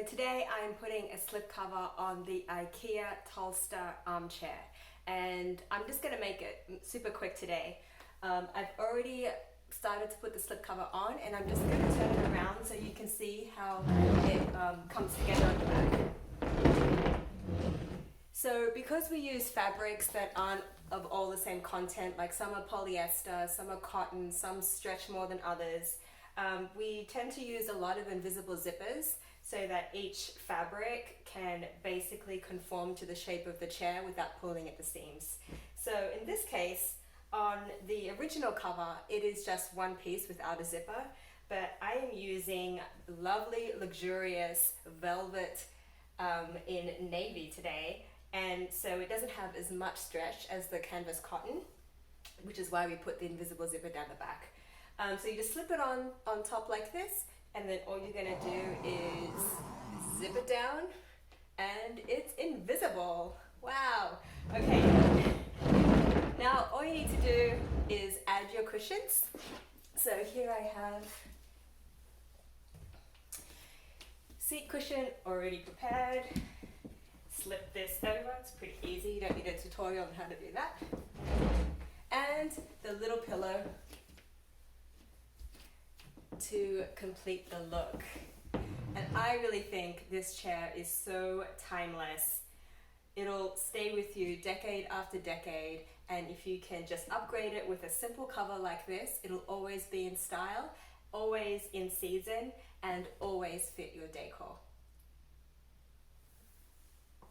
So today I'm putting a slipcover on the IKEA Tullsta armchair, and I'm just going to make it super quick today. I've already started to put the slipcover on, and I'm just going to turn it around so you can see how it comes together on the back. So because we use fabrics that aren't of all the same content, like some are polyester, some are cotton, some stretch more than others, we tend to use a lot of invisible zippers so that each fabric can basically conform to the shape of the chair without pulling at the seams. So in this case, on the original cover, it is just one piece without a zipper, but I am using lovely, luxurious velvet in navy today, and so it doesn't have as much stretch as the canvas cotton, which is why we put the invisible zipper down the back. So you just slip it on top like this, and then all you're gonna do is zip it down, and it's invisible. Wow. Okay. Now all you need to do is add your cushions. So here I have seat cushion already prepared. Slip this over, it's pretty easy, you don't need a tutorial on how to do that. And the little pillow to complete the look. And I really think this chair is so timeless. It'll stay with you decade after decade, and if you can just upgrade it with a simple cover like this, it'll always be in style, always in season, and always fit your decor.